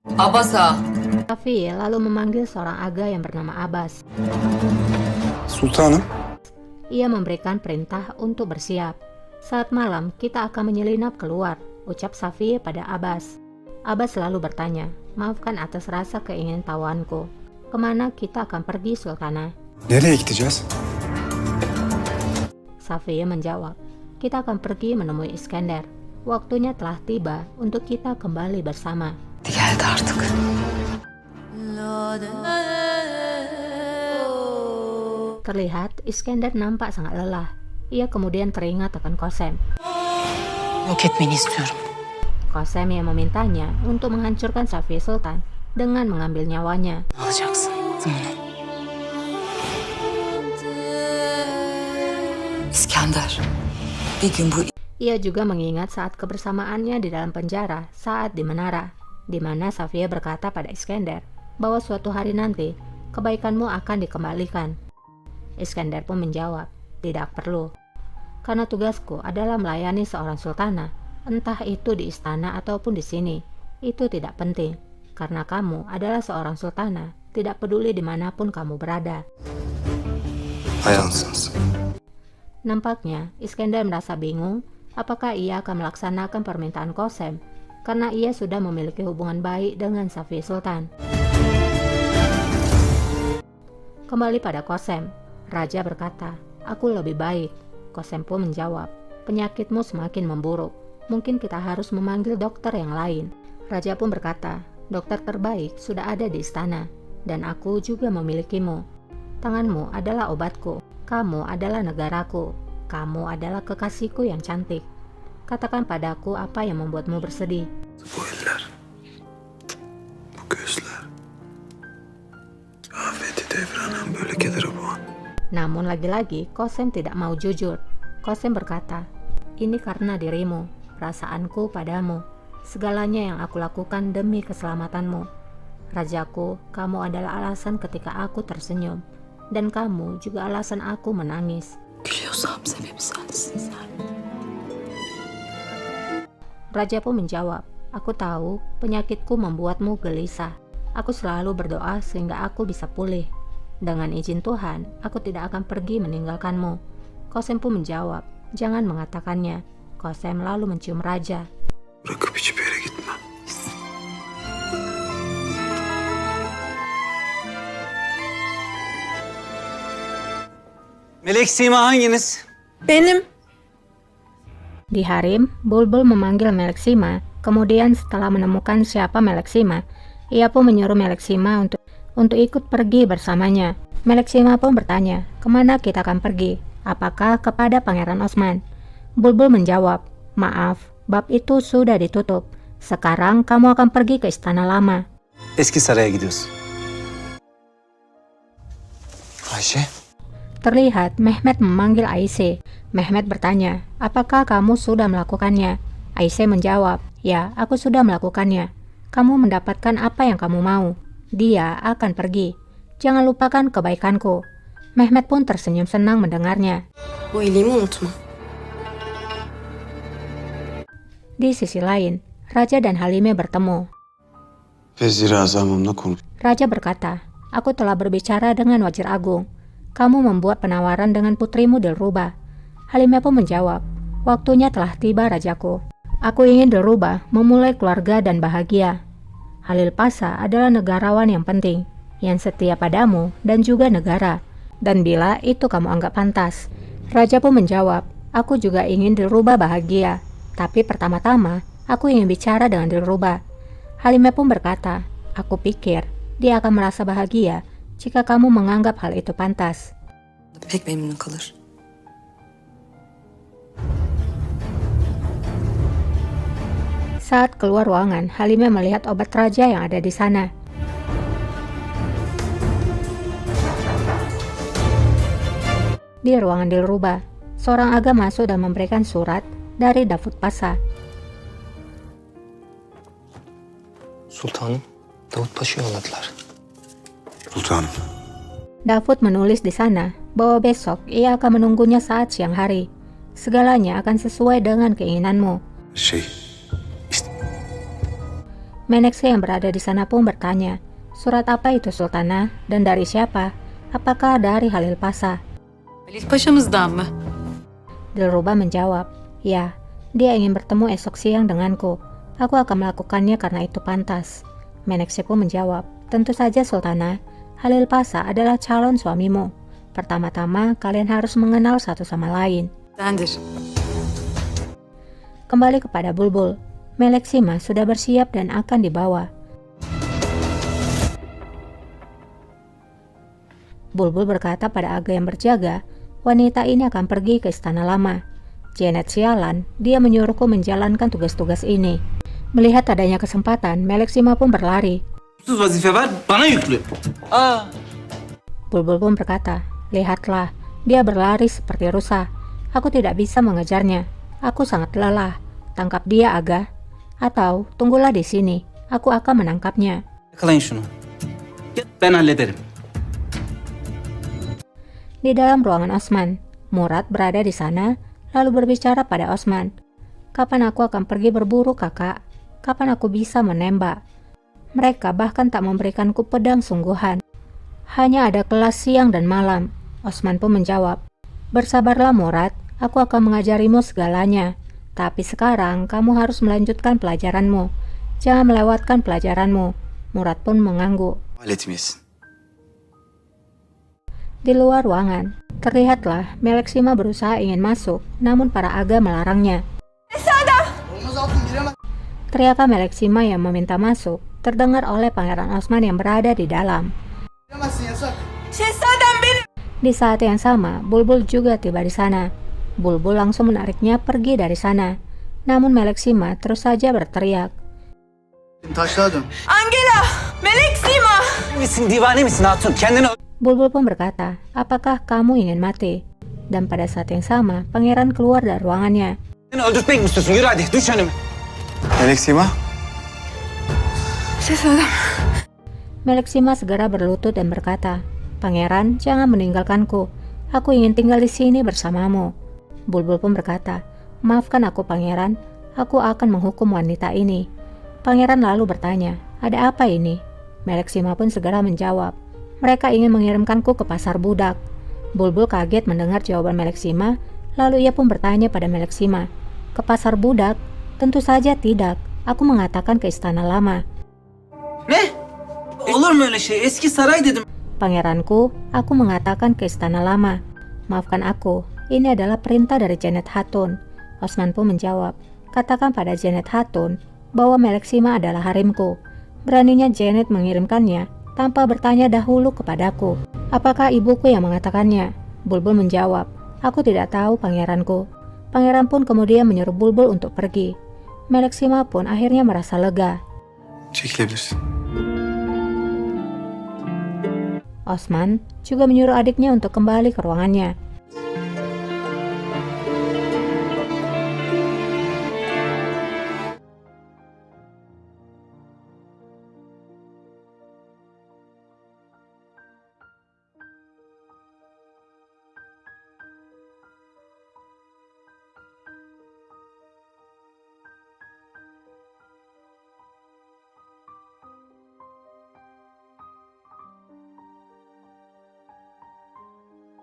Abasa. Safiye lalu memanggil seorang aga yang bernama Abbas. Sultanım, Ia memberikan perintah untuk bersiap. Saat malam kita akan menyelinap keluar, ucap Safiye pada Abbas. Abbas selalu bertanya, maafkan atas rasa keingintahuanku. Kemana kita akan pergi, Sultana? nereye gideceğiz? Safiye menjawab, kita akan pergi menemui Iskender. Waktunya telah tiba untuk kita kembali bersama. Geldi artık. Terlihat Iskender nampak sangat lelah. Ia kemudian teringat akan Kosem. Yok etmeni istiyorum. Kosem yang memintanya untuk menghancurkan Safiye Sultan dengan mengambil nyawanya. Alacaksın. Bunu. İskender. Bir gün bu Ia juga mengingat saat kebersamaannya di dalam penjara saat di menara, di mana Safiye berkata pada Iskender bahwa suatu hari nanti kebaikanmu akan dikembalikan. Iskender pun menjawab, tidak perlu. Karena tugasku adalah melayani seorang sultana, entah itu di istana ataupun di sini. Itu tidak penting, karena kamu adalah seorang sultana, tidak peduli dimanapun kamu berada. Ayansınız. Nampaknya Iskender merasa bingung apakah ia akan melaksanakan permintaan Kosem, karena ia sudah memiliki hubungan baik dengan Safiye Sultan. Kembali pada Kosem, Raja berkata, aku lebih baik. Kosem pun menjawab, penyakitmu semakin memburuk. Mungkin kita harus memanggil dokter yang lain. Raja pun berkata, dokter terbaik sudah ada di istana, dan aku juga memilikimu. Tanganmu adalah obatku. Kamu adalah negaraku. Kamu adalah kekasihku yang cantik. Katakan padaku apa yang membuatmu bersedih. Bu eller, bu gözler, afeti devranan böyle kedere boğan. Namun lagi-lagi Kosem tidak mau jujur. Kosem berkata, ini karena dirimu, perasaanku padamu, segalanya yang aku lakukan demi keselamatanmu. Rajaku, kamu adalah alasan ketika aku tersenyum, dan kamu juga alasan aku menangis. gülüyorsam sebebi sensin sen. Raja pun menjawab, aku tahu penyakitku membuatmu gelisah. Aku selalu berdoa sehingga aku bisa pulih. Dengan izin Tuhan, aku tidak akan pergi meninggalkanmu. Kosem pun menjawab, jangan mengatakannya. Kosem lalu mencium Raja. Bırakıp hiçbir yere gitmem. Melek Sima hanginiz? Benim. Di harem, Bulbul memanggil Meleksima. Kemudian setelah menemukan siapa Meleksima, ia pun menyuruh Meleksima untuk ikut pergi bersamanya. Meleksima pun bertanya, kemana kita akan pergi? Apakah kepada Pangeran Osman? Bulbul menjawab, maaf, bab itu sudah ditutup. Sekarang kamu akan pergi ke istana lama. Eski saraya gidiyoruz. Ayşe, Terlihat Mehmet memanggil Aisyah. Mehmet bertanya, apakah kamu sudah melakukannya? Aisyah menjawab, ya, aku sudah melakukannya. Kamu mendapatkan apa yang kamu mau. Dia akan pergi. Jangan lupakan kebaikanku. Mehmet pun tersenyum senang mendengarnya. Bu iyiliğimi unutma. Di sisi lain, Raja dan Halime bertemu. Vezir-i Azam'ımla konuş. Raja berkata, aku telah berbicara dengan Wazir Agung. Kamu membuat penawaran dengan putrimu Dilrubah. Halimah pun menjawab, waktunya telah tiba Rajaku. Aku ingin Dilrubah memulai keluarga dan bahagia. Halil Pasa adalah negarawan yang penting, yang setia padamu dan juga negara. Dan bila itu kamu anggap pantas. Raja pun menjawab, aku juga ingin Dilrubah bahagia. Tapi pertama-tama, aku ingin bicara dengan Dilrubah. Halimah pun berkata, aku pikir dia akan merasa bahagia jika kamu menganggap hal itu pantas. Pek memnun kalır. Saat keluar ruangan, Halimah melihat obat raja yang ada di sana. Di ruangan Dilrubah, seorang aga masuk dan memberikan surat dari Davut Pasa. Sultanım, Davut Paşa'yı yolladılar. Sultanım, Davut menulis di sana bahwa besok ia akan menunggunya saat siang hari. Segalanya akan sesuai dengan keinginanmu. şey, Meneksi yang berada di sana pun bertanya, surat apa itu Sultanah dan dari siapa? Apakah dari Halil Pasha? Halil Paşa'mızdan mı? Dilruba menjawab, ya, dia ingin bertemu esok siang denganku. Aku akan melakukannya karena itu pantas. Meneksi pun menjawab, tentu saja Sultanah, Halil Pasha adalah calon suamimu. Pertama-tama kalian harus mengenal satu sama lain. Sendir. Kembali kepada Bulbul, Meleksima sudah bersiap dan akan dibawa. Bulbul berkata pada Aga yang berjaga, wanita ini akan pergi ke istana lama. Janet sialan, dia menyuruhku menjalankan tugas-tugas ini. Melihat adanya kesempatan, Meleksima pun berlari. Sus vazife var, bana yüklü. Bulbul pun berkata, lihatlah, dia berlari seperti rusa. Aku tidak bisa mengejarnya. Aku sangat lelah. Tangkap dia, Aga. Atau tunggulah di sini. Aku akan menangkapnya. Yakalayın şunu. Ben hallederim. Di dalam ruangan Osman, Murad berada di sana, lalu berbicara pada Osman. Kapan aku akan pergi berburu, kakak? Kapan aku bisa menembak? Mereka bahkan tak memberikanku pedang sungguhan. Hanya ada kelas siang dan malam. Osman pun menjawab, bersabarlah Murad, aku akan mengajarimu segalanya. Tapi sekarang kamu harus melanjutkan pelajaranmu. Jangan melewatkan pelajaranmu. Murad pun mengangguk. Halletmeyiz. Di luar ruangan, terlihatlah Meleksima berusaha ingin masuk, namun para Aga melarangnya. Teriakan Meleksima yang meminta masuk terdengar oleh Pangeran Osman yang berada di dalam. Di saat yang sama, Bulbul juga tiba di sana. Bulbul langsung menariknya pergi dari sana. Namun Meleksima terus saja berteriak. Angela! Meleksima! Misin divane misin hatun? Kendini Bulbul pun berkata, apakah kamu ingin mati? Dan pada saat yang sama, pangeran keluar dari ruangannya. öldürtmek mi istiyorsun? Yürü hadi, düş önüme. Meleksima? Ses adam. Meleksima segera berlutut dan berkata, Pangeran, jangan meninggalkanku. Aku ingin tinggal di sini bersamamu. Bulbul pun berkata, maafkan aku Pangeran, aku akan menghukum wanita ini. Pangeran lalu bertanya, ada apa ini? Meleksima pun segera menjawab, mereka ingin mengirimkanku ke pasar budak. Bulbul kaget mendengar jawaban Meleksima, lalu ia pun bertanya pada Meleksima, ke pasar budak? Tentu saja tidak, aku mengatakan ke istana lama. Ne? Olur mu öyle şey? Eski saray dedim. Pangeranku, aku mengatakan ke istana lama. Maafkan aku, ini adalah perintah dari Janet Hatun. Osman pun menjawab, katakan pada Janet Hatun bahwa Meleksima adalah harimku. Beraninya Janet mengirimkannya tanpa bertanya dahulu kepadaku. Apakah ibuku yang mengatakannya? Bulbul menjawab, aku tidak tahu pangeranku. Pangeran pun kemudian menyuruh Bulbul untuk pergi. Meleksima pun akhirnya merasa lega. Çekilebilirsin. Osman juga menyuruh adiknya untuk kembali ke ruangannya.